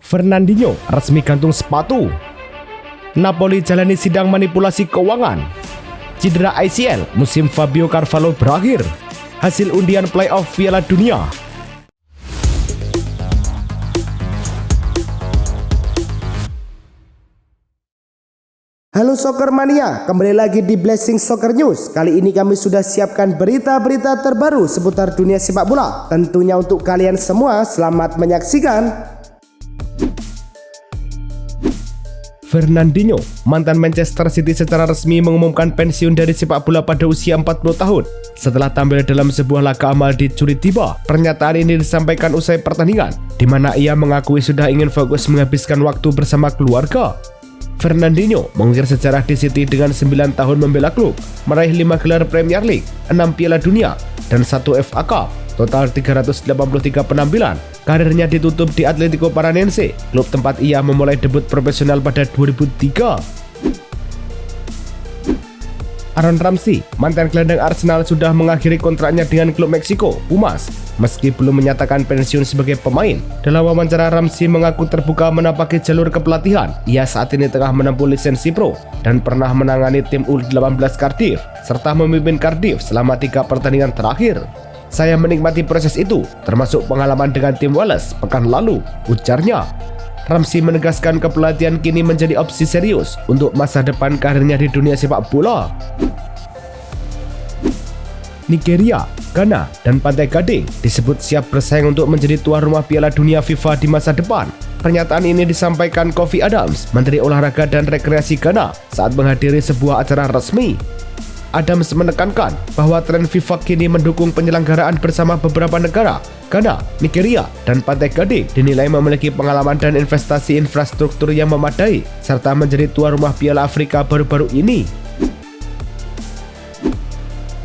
Fernandinho resmi gantung sepatu. Napoli jalani sidang manipulasi keuangan. Cedera ACL musim Fabio Carvalho berakhir. Hasil undian playoff Piala Dunia. Halo Soccer Mania, kembali lagi di Blessing Soccer News. Kali ini kami sudah siapkan berita-berita terbaru seputar dunia sepak bola. Tentunya untuk kalian semua, selamat menyaksikan. Fernandinho, mantan Manchester City secara resmi mengumumkan pensiun dari sepak bola pada usia 40 tahun. Setelah tampil dalam sebuah laga amal di Curitiba, pernyataan ini disampaikan usai pertandingan, di mana ia mengakui sudah ingin fokus menghabiskan waktu bersama keluarga. Fernandinho mengukir sejarah di City dengan 9 tahun membela klub, meraih 5 gelar Premier League, 6 Piala Dunia, dan 1 FA Cup. Total 383 penampilan. Karirnya ditutup di Atletico Paranaense, klub tempat ia memulai debut profesional pada 2003. Aaron Ramsey, mantan gelandang Arsenal, sudah mengakhiri kontraknya dengan klub Meksiko, Pumas. Meski belum menyatakan pensiun sebagai pemain, dalam wawancara Ramsey mengaku terbuka menapaki jalur kepelatihan. Ia saat ini tengah menempuh lisensi pro dan pernah menangani tim U18 Cardiff, serta memimpin Cardiff selama 3 pertandingan terakhir. Saya menikmati proses itu, termasuk pengalaman dengan tim Wales pekan lalu, ujarnya. Ramsey menegaskan kepelatihan kini menjadi opsi serius untuk masa depan karirnya di dunia sepak bola. Nigeria, Ghana, dan Pantai Gading disebut siap bersaing untuk menjadi tuan rumah Piala Dunia FIFA di masa depan. Pernyataan ini disampaikan Kofi Adams, Menteri Olahraga dan Rekreasi Ghana, saat menghadiri sebuah acara resmi. Adams menekankan bahwa tren FIFA kini mendukung penyelenggaraan bersama beberapa negara. Ghana, Nigeria, dan Pantai Gading dinilai memiliki pengalaman dan investasi infrastruktur yang memadai, serta menjadi tuan rumah Piala Afrika baru-baru ini.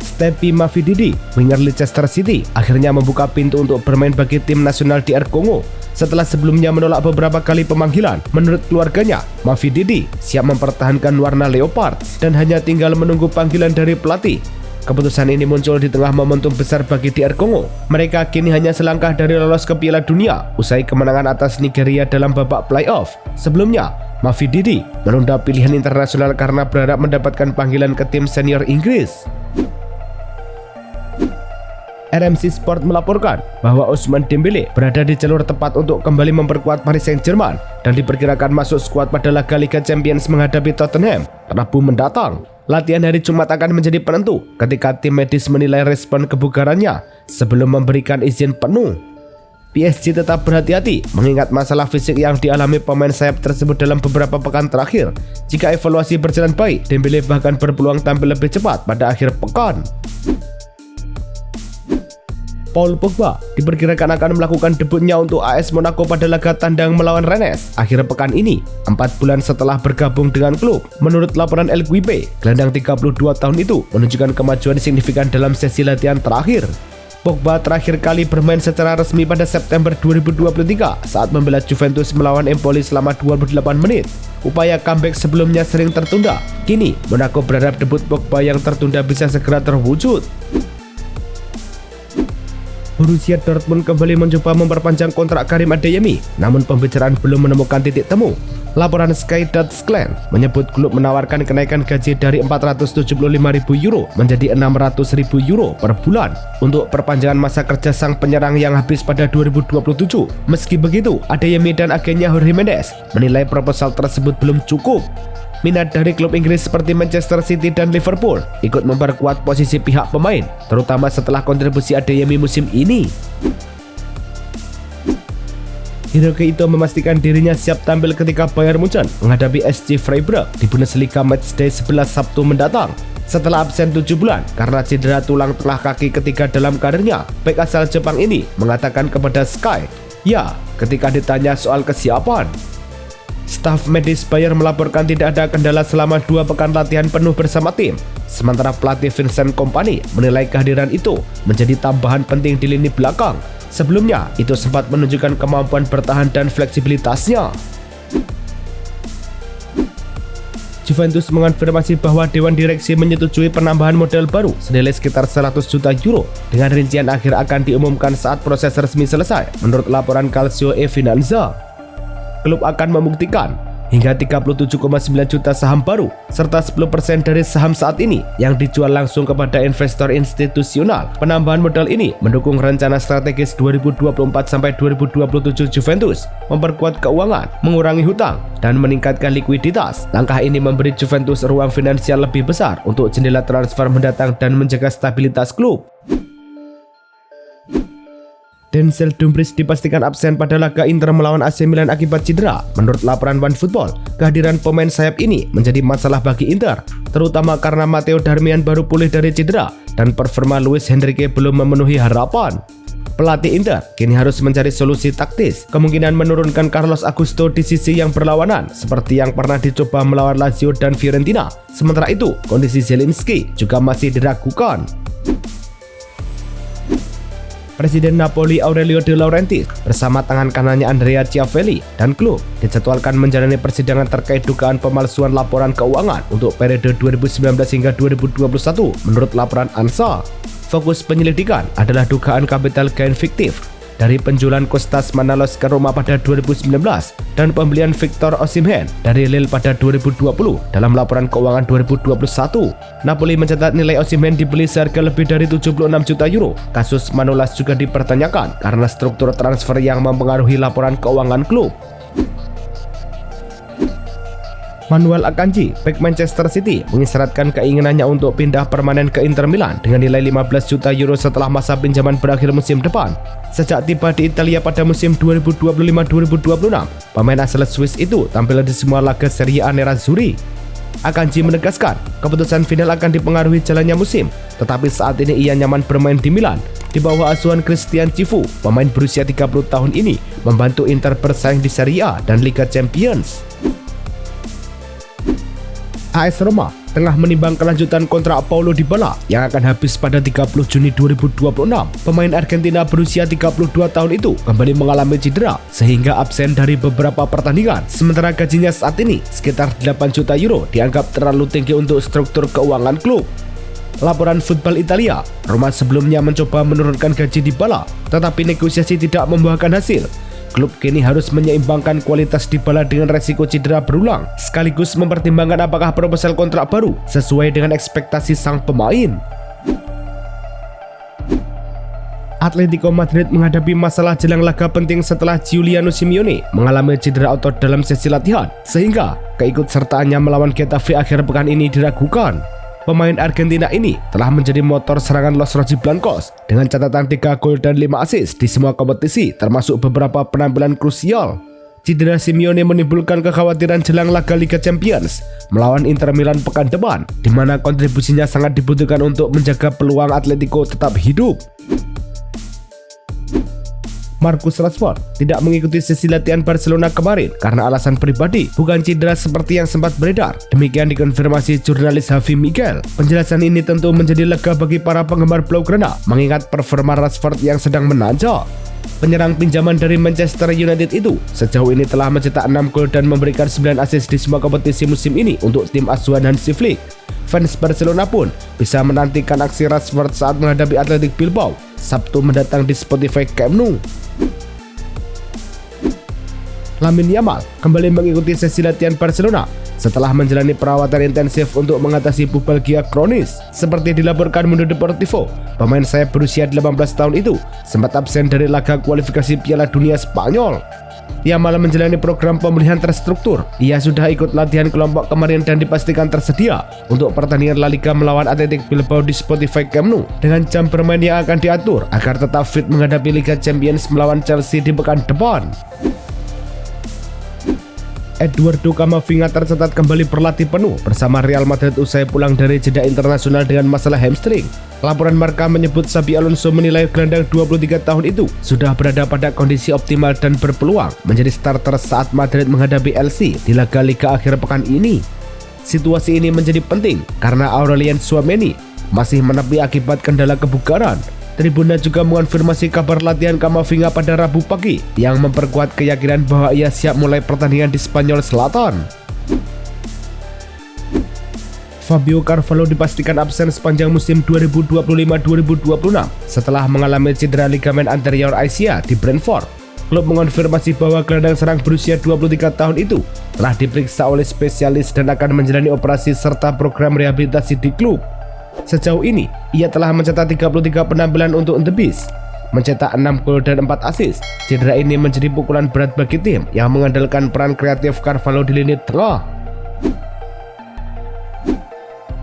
Stephy Mavididi, winger Leicester City, akhirnya membuka pintu untuk bermain bagi tim nasional DR Kongo. Setelah sebelumnya menolak beberapa kali pemanggilan, menurut keluarganya, Mavididi siap mempertahankan warna Leopards dan hanya tinggal menunggu panggilan dari pelatih. Keputusan ini muncul di tengah momentum besar bagi DR Kongo. Mereka kini hanya selangkah dari lolos ke Piala Dunia usai kemenangan atas Nigeria dalam babak playoff. Sebelumnya, Mavididi menunda pilihan internasional karena berharap mendapatkan panggilan ke tim senior Inggris. RMC Sport melaporkan bahwa Ousmane Dembélé berada di jalur tepat untuk kembali memperkuat Paris Saint-Germain dan diperkirakan masuk skuad pada laga Liga Champions menghadapi Tottenham Rabu mendatang. Latihan hari Jumat akan menjadi penentu ketika tim medis menilai respon kebugarannya sebelum memberikan izin penuh. PSG tetap berhati-hati mengingat masalah fisik yang dialami pemain sayap tersebut dalam beberapa pekan terakhir. Jika evaluasi berjalan baik, Dembélé bahkan berpeluang tampil lebih cepat pada akhir pekan. Paul Pogba diperkirakan akan melakukan debutnya untuk AS Monaco pada laga tandang melawan Rennes akhir pekan ini, 4 bulan setelah bergabung dengan klub. Menurut laporan El Quipe, gelandang 32 tahun itu menunjukkan kemajuan signifikan dalam sesi latihan terakhir. Pogba terakhir kali bermain secara resmi pada September 2023 saat membela Juventus melawan Empoli selama 28 menit. Upaya comeback sebelumnya sering tertunda. Kini, Monaco berharap debut Pogba yang tertunda bisa segera terwujud. Borussia Dortmund kembali mencoba memperpanjang kontrak Karim Adeyemi, namun pembicaraan belum menemukan titik temu. Laporan Sky Deutschland menyebut klub menawarkan kenaikan gaji dari 475.000 euro menjadi 600.000 euro per bulan untuk perpanjangan masa kerja sang penyerang yang habis pada 2027. Meski begitu, Adeyemi dan agennya Jorge Mendes menilai proposal tersebut belum cukup. Minat dari klub Inggris seperti Manchester City dan Liverpool ikut memperkuat posisi pihak pemain, terutama setelah kontribusi Adeyemi musim ini. Hiroki Ito memastikan dirinya siap tampil ketika Bayern Munchen menghadapi SC Freiburg di Bundesliga Matchday 11 Sabtu mendatang. Setelah absen 7 bulan karena cedera tulang tengah kaki ketiga dalam karirnya, bek asal Jepang ini mengatakan kepada Sky, ya, ketika ditanya soal kesiapan. Staf medis Bayern melaporkan tidak ada kendala selama 2 pekan latihan penuh bersama tim. Sementara pelatih Vincent Kompany menilai kehadiran itu menjadi tambahan penting di lini belakang. Sebelumnya, itu sempat menunjukkan kemampuan bertahan dan fleksibilitasnya. Juventus mengonfirmasi bahwa Dewan Direksi menyetujui penambahan modal baru senilai sekitar 100 juta euro dengan rincian akhir akan diumumkan saat proses resmi selesai, menurut laporan Calcio e Finanza. klub akan membuktikan hingga 37,9 juta saham baru serta 10% dari saham saat ini yang dijual langsung kepada investor institusional. Penambahan modal ini mendukung rencana strategis 2024-2027 Juventus, memperkuat keuangan, mengurangi hutang, dan meningkatkan likuiditas. Langkah ini memberi Juventus ruang finansial lebih besar untuk jendela transfer mendatang dan menjaga stabilitas klub. Denzel Dumfries dipastikan absen pada laga Inter melawan AC Milan akibat cedera. Menurut laporan OneFootball, kehadiran pemain sayap ini menjadi masalah bagi Inter, terutama karena Matteo Darmian baru pulih dari cedera dan performa Luis Enrique belum memenuhi harapan. Pelatih Inter kini harus mencari solusi taktis, kemungkinan menurunkan Carlos Augusto di sisi yang berlawanan seperti yang pernah dicoba melawan Lazio dan Fiorentina. Sementara itu, kondisi Zielinski juga masih diragukan. Presiden Napoli Aurelio De Laurentiis bersama tangan kanannya Andrea Chiavelli dan klub dijadwalkan menjalani persidangan terkait dugaan pemalsuan laporan keuangan untuk periode 2019 hingga 2021 menurut laporan ANSA. Fokus penyelidikan adalah dugaan capital gain fiktif dari penjualan Kostas Manolas ke Roma pada 2019 dan pembelian Victor Osimhen dari Lille pada 2020 dalam laporan keuangan 2021. Napoli mencatat nilai Osimhen dibeli seharga lebih dari 76 juta euro. Kasus Manolas juga dipertanyakan karena struktur transfer yang mempengaruhi laporan keuangan klub. Manuel Akanji, bek Manchester City, mengisyaratkan keinginannya untuk pindah permanen ke Inter Milan dengan nilai 15 juta euro setelah masa pinjaman berakhir musim depan. Sejak tiba di Italia pada musim 2025-2026, pemain asal Swiss itu tampil di semua laga Serie A Nerazzurri. Akanji menegaskan keputusan final akan dipengaruhi jalannya musim, tetapi saat ini ia nyaman bermain di Milan. Di bawah asuhan Christian Cifu, pemain berusia 30 tahun ini membantu Inter bersaing di Serie A dan Liga Champions. AS Roma tengah menimbang kelanjutan kontrak Paulo Dybala yang akan habis pada 30 Juni 2026. Pemain Argentina berusia 32 tahun itu kembali mengalami cedera sehingga absen dari beberapa pertandingan. Sementara gajinya saat ini sekitar 8 juta euro dianggap terlalu tinggi untuk struktur keuangan klub. Laporan Football Italia, Roma sebelumnya mencoba menurunkan gaji Dybala, tetapi negosiasi tidak membuahkan hasil. Klub kini harus menyeimbangkan kualitas Dybala dengan resiko cedera berulang, sekaligus mempertimbangkan apakah proposal kontrak baru sesuai dengan ekspektasi sang pemain. Atletico Madrid menghadapi masalah jelang laga penting setelah Giuliano Simeone mengalami cedera otot dalam sesi latihan, sehingga keikutsertaannya melawan Getafe akhir pekan ini diragukan. Pemain Argentina ini telah menjadi motor serangan Los Rojiblancos dengan catatan 3 gol dan 5 assist di semua kompetisi, termasuk beberapa penampilan krusial. Cedera Simeone menimbulkan kekhawatiran jelang laga Liga Champions melawan Inter Milan pekan depan, di mana kontribusinya sangat dibutuhkan untuk menjaga peluang Atletico tetap hidup. Marcus Rashford tidak mengikuti sesi latihan Barcelona kemarin karena alasan pribadi, bukan cedera seperti yang sempat beredar. Demikian dikonfirmasi jurnalis Javi Miguel. Penjelasan ini tentu menjadi lega bagi para penggemar Blaugrana, mengingat performa Rashford yang sedang menanjak. Penyerang pinjaman dari Manchester United itu sejauh ini telah mencetak 6 gol dan memberikan 9 assist di semua kompetisi musim ini untuk tim asuhan Hansi Flick. Fans Barcelona pun bisa menantikan aksi Rashford saat menghadapi Athletic Bilbao Sabtu mendatang di Spotify Camp Nou. Lamine Yamal kembali mengikuti sesi latihan Barcelona setelah menjalani perawatan intensif untuk mengatasi pubalgia kronis. Seperti dilaporkan Mundo Deportivo, pemain sayap berusia 18 tahun itu sempat absen dari laga kualifikasi Piala Dunia Spanyol. Yamal menjalani program pemulihan terstruktur. Ia sudah ikut latihan kelompok kemarin dan dipastikan tersedia untuk pertandingan La Liga melawan Athletic Bilbao di Spotify Camp Nou dengan jam bermain yang akan diatur agar tetap fit menghadapi Liga Champions melawan Chelsea di pekan depan. Eduardo Camavinga tercatat kembali berlatih penuh bersama Real Madrid usai pulang dari jeda internasional dengan masalah hamstring. Laporan Marca menyebut Xabi Alonso menilai gelandang 23 tahun itu sudah berada pada kondisi optimal dan berpeluang menjadi starter saat Madrid menghadapi Elche di laga Liga akhir pekan ini. Situasi ini menjadi penting karena Aurelien Tchouameni masih menepi akibat kendala kebugaran. Tribuna juga mengonfirmasi kabar latihan Camavinga pada Rabu pagi yang memperkuat keyakinan bahwa ia siap mulai pertandingan di Spanyol Selatan. Fabio Carvalho dipastikan absen sepanjang musim 2025-2026 setelah mengalami cedera ligamen anterior Asia di Brentford. klub mengonfirmasi bahwa gelandang serang berusia 23 tahun itu telah diperiksa oleh spesialis dan akan menjalani operasi serta program rehabilitasi di klub. Sejauh ini, ia telah mencetak 33 penampilan untuk The Beast, mencetak 6 gol dan 4 assist. Cedera ini menjadi pukulan berat bagi tim yang mengandalkan peran kreatif Carvalho di lini tengah.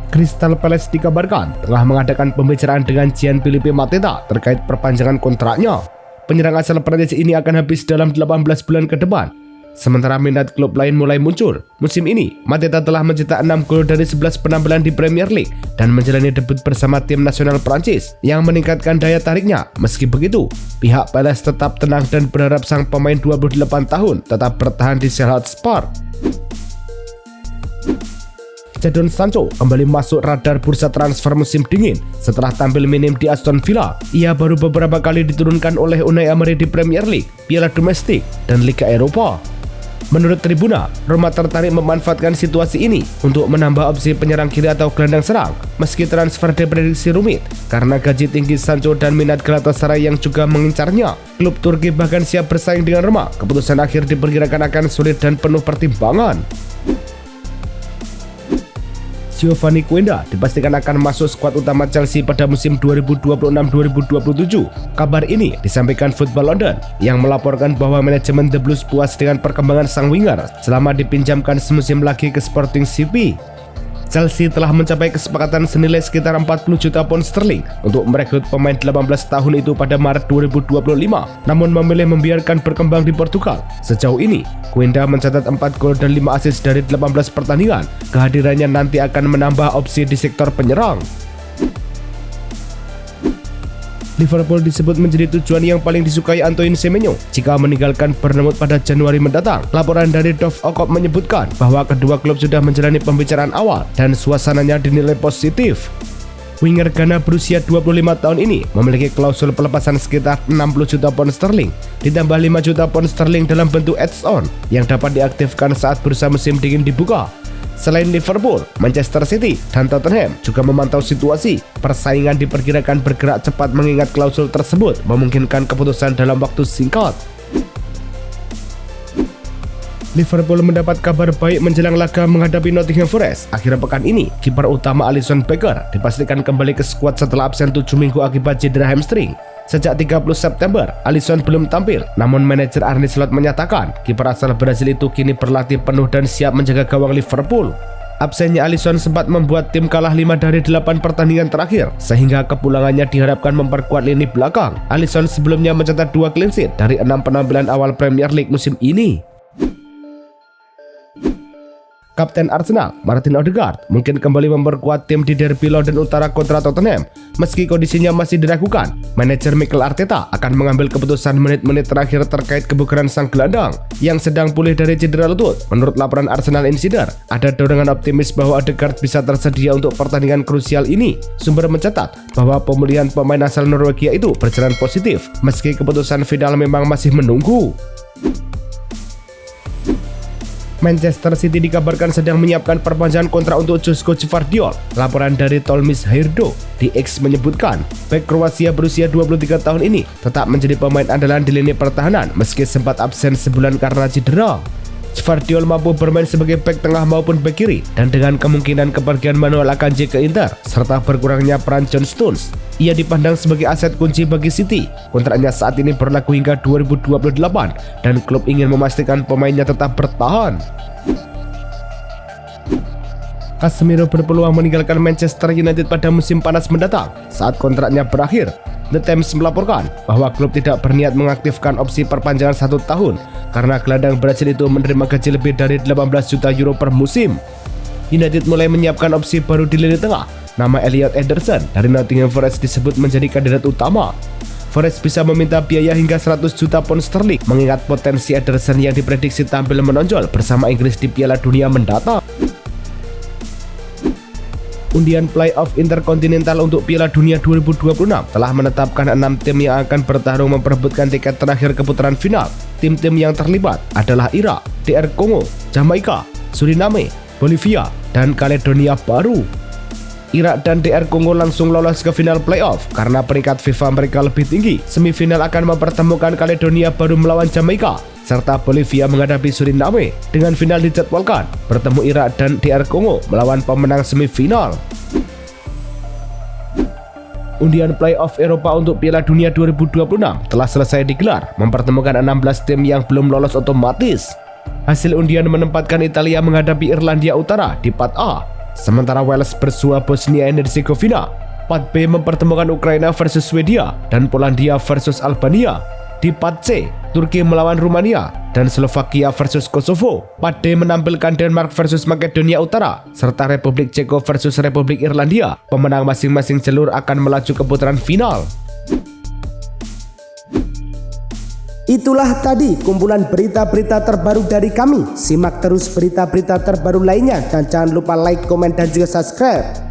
Crystal Palace dikabarkan telah mengadakan pembicaraan dengan Gianfilippo Mateta terkait perpanjangan kontraknya. Penyerang asal Prancis ini akan habis dalam 18 bulan ke depan. Sementara minat klub lain mulai muncul. Musim ini, Mateta telah mencetak 6 gol dari 11 penampilan di Premier League dan menjalani debut bersama tim nasional Prancis yang meningkatkan daya tariknya. Meski begitu, pihak Palace tetap tenang dan berharap sang pemain 28 tahun tetap bertahan di Selhurst Park. Jadon Sancho kembali masuk radar bursa transfer musim dingin setelah tampil minim di Aston Villa. Ia baru beberapa kali diturunkan oleh Unai Emery di Premier League, Piala Domestik, dan Liga Eropa. Menurut Tribuna, Roma tertarik memanfaatkan situasi ini untuk menambah opsi penyerang kiri atau gelandang serang. Meski transfer diprediksi rumit karena gaji tinggi Sancho dan minat Galatasaray yang juga mengincarnya, klub Turki bahkan siap bersaing dengan Roma. Keputusan akhir diperkirakan akan sulit dan penuh pertimbangan. Giovanni Quenda dipastikan akan masuk skuad utama Chelsea pada musim 2026-2027. Kabar ini disampaikan Football London yang melaporkan bahwa manajemen The Blues puas dengan perkembangan sang winger selama dipinjamkan semusim lagi ke Sporting CP. Chelsea telah mencapai kesepakatan senilai sekitar 40 juta pound sterling untuk merekrut pemain 18 tahun itu pada Maret 2025, namun memilih membiarkan berkembang di Portugal. Sejauh ini, Quenda mencatat 4 gol dan 5 assist dari 18 pertandingan. Kehadirannya nanti akan menambah opsi di sektor penyerang. Liverpool disebut menjadi tujuan yang paling disukai Antoine Semenyo jika meninggalkan Bournemouth pada Januari mendatang. Laporan dari Dove Okop menyebutkan bahwa kedua klub sudah menjalani pembicaraan awal dan suasananya dinilai positif. Winger Ghana berusia 25 tahun ini memiliki klausul pelepasan sekitar 60 juta pound sterling ditambah 5 juta pound sterling dalam bentuk add-on yang dapat diaktifkan saat bursa musim dingin dibuka. Selain Liverpool, Manchester City dan Tottenham juga memantau situasi. Persaingan diperkirakan bergerak cepat mengingat klausul tersebut memungkinkan keputusan dalam waktu singkat. Liverpool mendapat kabar baik menjelang laga menghadapi Nottingham Forest akhir pekan ini. Kiper utama Alisson Becker dipastikan kembali ke skuad setelah absen 7 minggu akibat cedera hamstring. Sejak 30 September, Alisson belum tampil, namun manajer Arne Slot menyatakan kiper asal Brasil itu kini berlatih penuh dan siap menjaga gawang Liverpool. Absennya Alisson sempat membuat tim kalah 5 dari 8 pertandingan terakhir, sehingga kepulangannya diharapkan memperkuat lini belakang. Alisson sebelumnya mencetak 2 clean sheet dari 6 penampilan awal Premier League musim ini. Kapten Arsenal, Martin Odegaard, mungkin kembali memperkuat tim di derby London Utara kontra Tottenham. Meski kondisinya masih diragukan, manajer Mikel Arteta akan mengambil keputusan menit-menit terakhir terkait kebugaran sang gelandang yang sedang pulih dari cedera lutut. Menurut laporan Arsenal Insider, ada dorongan optimis bahwa Odegaard bisa tersedia untuk pertandingan krusial ini. Sumber mencatat bahwa pemulihan pemain asal Norwegia itu berjalan positif, meski keputusan final memang masih menunggu. Manchester City dikabarkan sedang menyiapkan perpanjangan kontrak untuk Joško Gvardiol. Laporan dari Tolmis Hairdo di X menyebutkan bek Kroasia berusia 23 tahun ini tetap menjadi pemain andalan di lini pertahanan meski sempat absen sebulan karena cedera. Gvardiol mampu bermain sebagai bek tengah maupun bek kiri, dan dengan kemungkinan kepergian Manuel Akanji ke Inter serta berkurangnya peran John Stones, ia dipandang sebagai aset kunci bagi City. Kontraknya saat ini berlaku hingga 2028 dan klub ingin memastikan pemainnya tetap bertahan. Casemiro berpeluang meninggalkan Manchester United pada musim panas mendatang saat kontraknya berakhir. The Times melaporkan bahwa klub tidak berniat mengaktifkan opsi perpanjangan 1 tahun karena gelandang Brasil itu menerima gaji lebih dari 18 juta euro per musim. United mulai menyiapkan opsi baru di lini tengah. Nama Elliot Ederson dari Nottingham Forest disebut menjadi kandidat utama. Forest bisa meminta biaya hingga 100 juta pound sterling mengingat potensi Ederson yang diprediksi tampil menonjol bersama Inggris di Piala Dunia mendatang. Undian playoff Interkontinental untuk Piala Dunia 2026 telah menetapkan 6 tim yang akan bertarung memperebutkan tiket terakhir ke putaran final. Tim-tim yang terlibat adalah Irak, DR Kongo, Jamaika, Suriname, Bolivia, dan Kaledonia Baru. Irak dan DR Kongo langsung lolos ke final playoff karena peringkat FIFA mereka lebih tinggi. Semifinal akan mempertemukan Kaledonia Baru melawan Jamaika, serta Bolivia menghadapi Suriname. Dengan final dijadwalkan bertemu Irak dan DR Kongo melawan pemenang semifinal. Undian playoff Eropa untuk Piala Dunia 2026 telah selesai digelar, mempertemukan 16 tim yang belum lolos otomatis. Hasil undian menempatkan Italia menghadapi Irlandia Utara di part A, sementara Wales bersua Bosnia and Herzegovina. Part B mempertemukan Ukraina versus Swedia dan Polandia versus Albania. Di part C, Turki melawan Rumania dan Slovakia versus Kosovo. Part D menampilkan Denmark versus Makedonia Utara serta Republik Ceko versus Republik Irlandia. Pemenang masing-masing jalur akan melaju ke putaran final. Itulah tadi kumpulan berita-berita terbaru dari kami. Simak terus berita-berita terbaru lainnya dan jangan lupa like, komen, dan juga subscribe.